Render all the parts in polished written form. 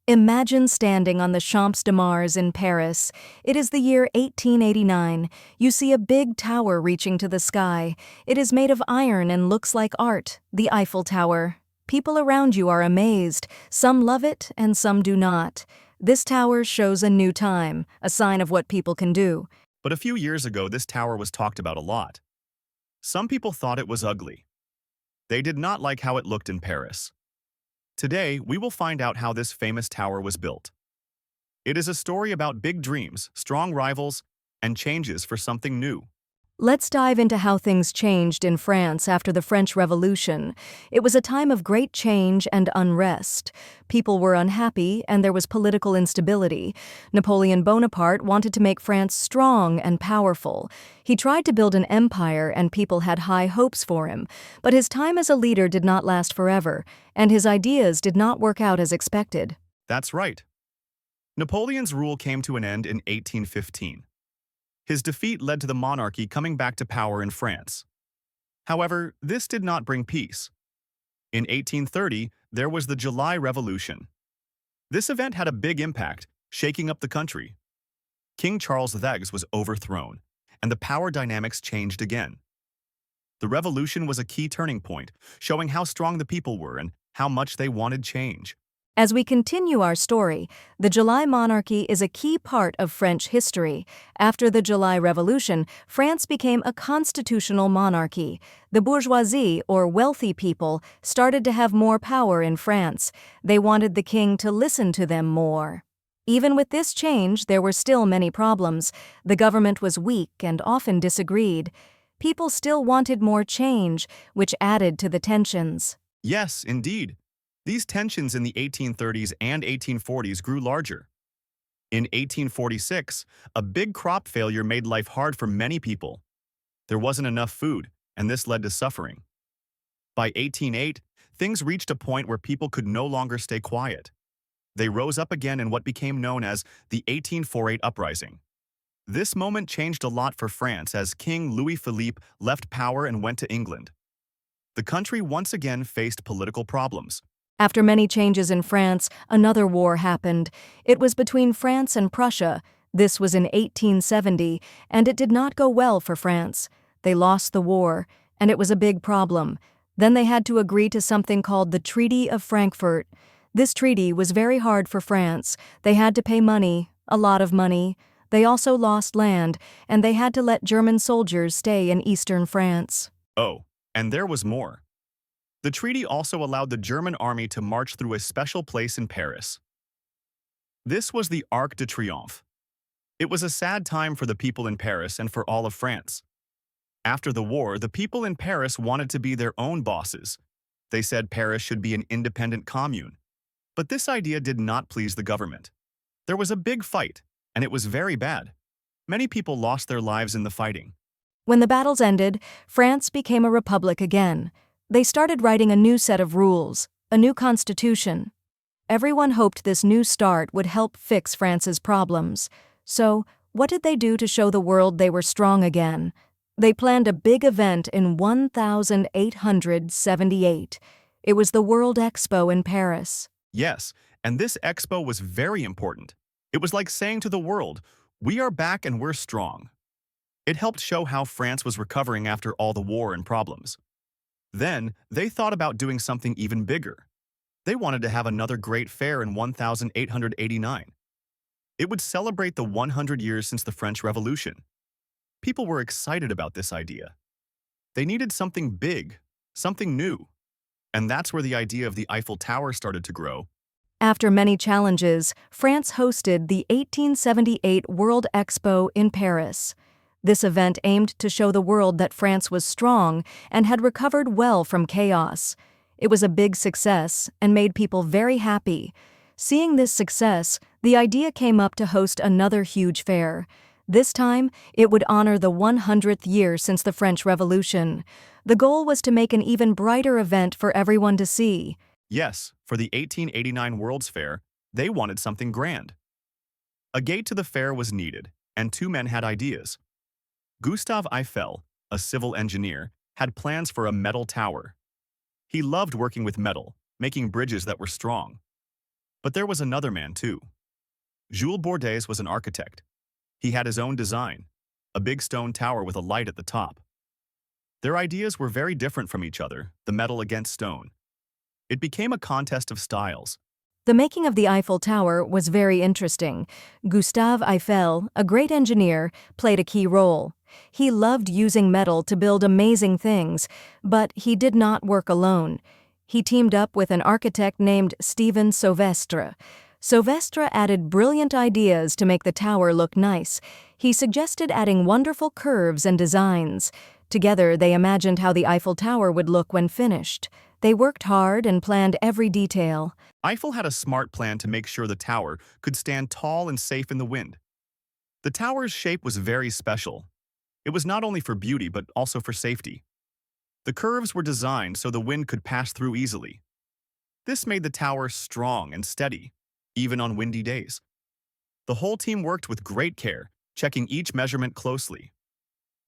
Imagine standing on the Champs de Mars in Paris. It is the year 1889. You see a big tower reaching to the sky. It is made of iron and looks like art, the Eiffel Tower. People around you are amazed. Some love it and some do not. This tower shows a new time, a sign of what people can do. But a few years ago, this tower was talked about a lot. Some people thought it was ugly. They did not like how it looked in Paris. Today, we will find out how this famous tower was built. It is a story about big dreams, strong rivals, and changes for something new. Let's dive into how things changed in France after the French Revolution. It was a time of great change and unrest. People were unhappy and there was political instability. Napoleon Bonaparte wanted to make France strong and powerful. He tried to build an empire and people had high hopes for him. But his time as a leader did not last forever, and his ideas did not work out as expected. That's right. Napoleon's rule came to an end in 1815. His defeat led to the monarchy coming back to power in France. However, this did not bring peace. In 1830, there was the July Revolution. This event had a big impact, shaking up the country. King Charles II was overthrown, and the power dynamics changed again. The revolution was a key turning point, showing how strong the people were and how much they wanted change. As we continue our story, the July monarchy is a key part of French history. After the July Revolution, France became a constitutional monarchy. The bourgeoisie, or wealthy people, started to have more power in France. They wanted the king to listen to them more. Even with this change, there were still many problems. The government was weak and often disagreed. People still wanted more change, which added to the tensions. Yes, indeed. These tensions in the 1830s and 1840s grew larger. In 1846, a big crop failure made life hard for many people. There wasn't enough food, and this led to suffering. By 1808, things reached a point where people could no longer stay quiet. They rose up again in what became known as the 1848 Uprising. This moment changed a lot for France as King Louis-Philippe left power and went to England. The country once again faced political problems. After many changes in France, another war happened. It was between France and Prussia. This was in 1870, and it did not go well for France. They lost the war, and it was a big problem. Then they had to agree to something called the Treaty of Frankfurt. This treaty was very hard for France. They had to pay money, a lot of money. They also lost land, and they had to let German soldiers stay in eastern France. Oh, and there was more. The treaty also allowed the German army to march through a special place in Paris. This was the Arc de Triomphe. It was a sad time for the people in Paris and for all of France. After the war, the people in Paris wanted to be their own bosses. They said Paris should be an independent commune. But this idea did not please the government. There was a big fight, and it was very bad. Many people lost their lives in the fighting. When the battles ended, France became a republic again. They started writing a new set of rules, a new constitution. Everyone hoped this new start would help fix France's problems. So, what did they do to show the world they were strong again? They planned a big event in 1878. It was the World Expo in Paris. Yes, and this expo was very important. It was like saying to the world, "We are back and we're strong." It helped show how France was recovering after all the war and problems. Then, they thought about doing something even bigger. They wanted to have another great fair in 1889. It would celebrate the 100 years since the French Revolution. People were excited about this idea. They needed something big, something new. And that's where the idea of the Eiffel Tower started to grow. After many challenges, France hosted the 1878 World Expo in Paris. This event aimed to show the world that France was strong and had recovered well from chaos. It was a big success and made people very happy. Seeing this success, the idea came up to host another huge fair. This time, it would honor the 100th year since the French Revolution. The goal was to make an even brighter event for everyone to see. Yes, for the 1889 World's Fair, they wanted something grand. A gate to the fair was needed, and two men had ideas. Gustave Eiffel, a civil engineer, had plans for a metal tower. He loved working with metal, making bridges that were strong. But there was another man, too. Jules Bordes was an architect. He had his own design, a big stone tower with a light at the top. Their ideas were very different from each other, the metal against stone. It became a contest of styles. The making of the Eiffel Tower was very interesting. Gustave Eiffel, a great engineer, played a key role. He loved using metal to build amazing things, but he did not work alone. He teamed up with an architect named Stephen Sauvestre. Sauvestre added brilliant ideas to make the tower look nice. He suggested adding wonderful curves and designs. Together, they imagined how the Eiffel Tower would look when finished. They worked hard and planned every detail. Eiffel had a smart plan to make sure the tower could stand tall and safe in the wind. The tower's shape was very special. It was not only for beauty but also for safety. The curves were designed so the wind could pass through easily. This made the tower strong and steady, even on windy days. The whole team worked with great care, checking each measurement closely.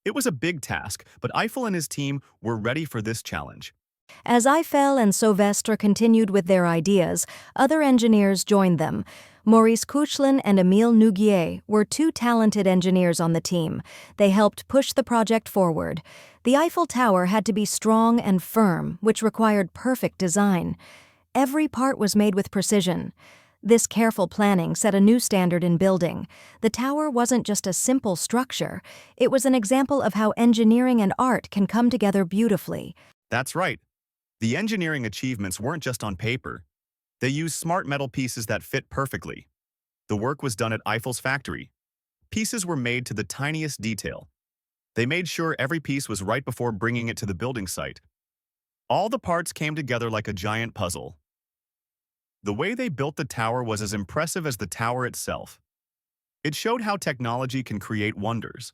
It was a big task, but Eiffel and his team were ready for this challenge. As Eiffel and Sauvestre continued with their ideas, other engineers joined them. Maurice Couchelin and Émile Nouguier were two talented engineers on the team. They helped push the project forward. The Eiffel Tower had to be strong and firm, which required perfect design. Every part was made with precision. This careful planning set a new standard in building. The tower wasn't just a simple structure. It was an example of how engineering and art can come together beautifully. That's right. The engineering achievements weren't just on paper. They used smart metal pieces that fit perfectly. The work was done at Eiffel's factory. Pieces were made to the tiniest detail. They made sure every piece was right before bringing it to the building site. All the parts came together like a giant puzzle. The way they built the tower was as impressive as the tower itself. It showed how technology can create wonders.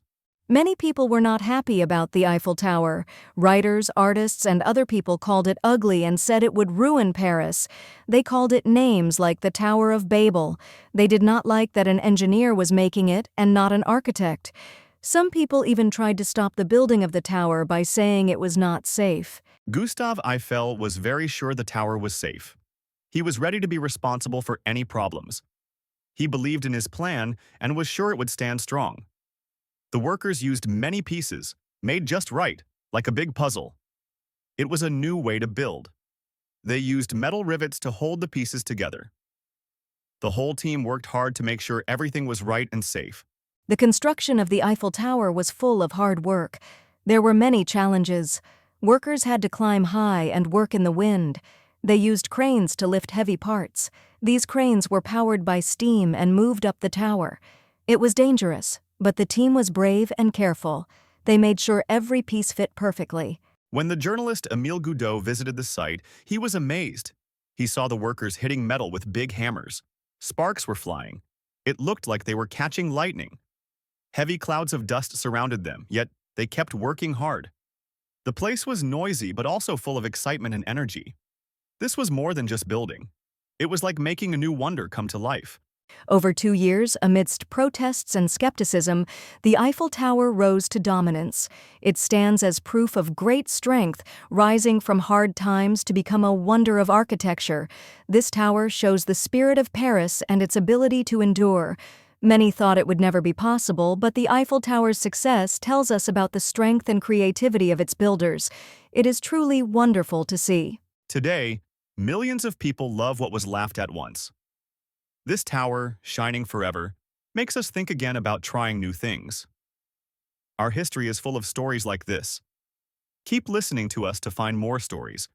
Many people were not happy about the Eiffel Tower. Writers, artists, and other people called it ugly and said it would ruin Paris. They called it names like the Tower of Babel. They did not like that an engineer was making it and not an architect. Some people even tried to stop the building of the tower by saying it was not safe. Gustave Eiffel was very sure the tower was safe. He was ready to be responsible for any problems. He believed in his plan and was sure it would stand strong. The workers used many pieces, made just right, like a big puzzle. It was a new way to build. They used metal rivets to hold the pieces together. The whole team worked hard to make sure everything was right and safe. The construction of the Eiffel Tower was full of hard work. There were many challenges. Workers had to climb high and work in the wind. They used cranes to lift heavy parts. These cranes were powered by steam and moved up the tower. It was dangerous, but the team was brave and careful. They made sure every piece fit perfectly. When the journalist Émile Goudeau visited the site, he was amazed. He saw the workers hitting metal with big hammers. Sparks were flying. It looked like they were catching lightning. Heavy clouds of dust surrounded them, yet they kept working hard. The place was noisy but also full of excitement and energy. This was more than just building. It was like making a new wonder come to life. Over 2 years, amidst protests and skepticism, the Eiffel Tower rose to dominance. It stands as proof of great strength, rising from hard times to become a wonder of architecture. This tower shows the spirit of Paris and its ability to endure. Many thought it would never be possible, but the Eiffel Tower's success tells us about the strength and creativity of its builders. It is truly wonderful to see. Today, millions of people love what was laughed at once. This tower, shining forever, makes us think again about trying new things. Our history is full of stories like this. Keep listening to us to find more stories.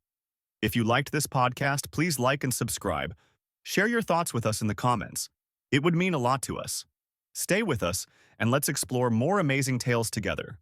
If you liked this podcast, please like and subscribe. Share your thoughts with us in the comments. It would mean a lot to us. Stay with us, and let's explore more amazing tales together.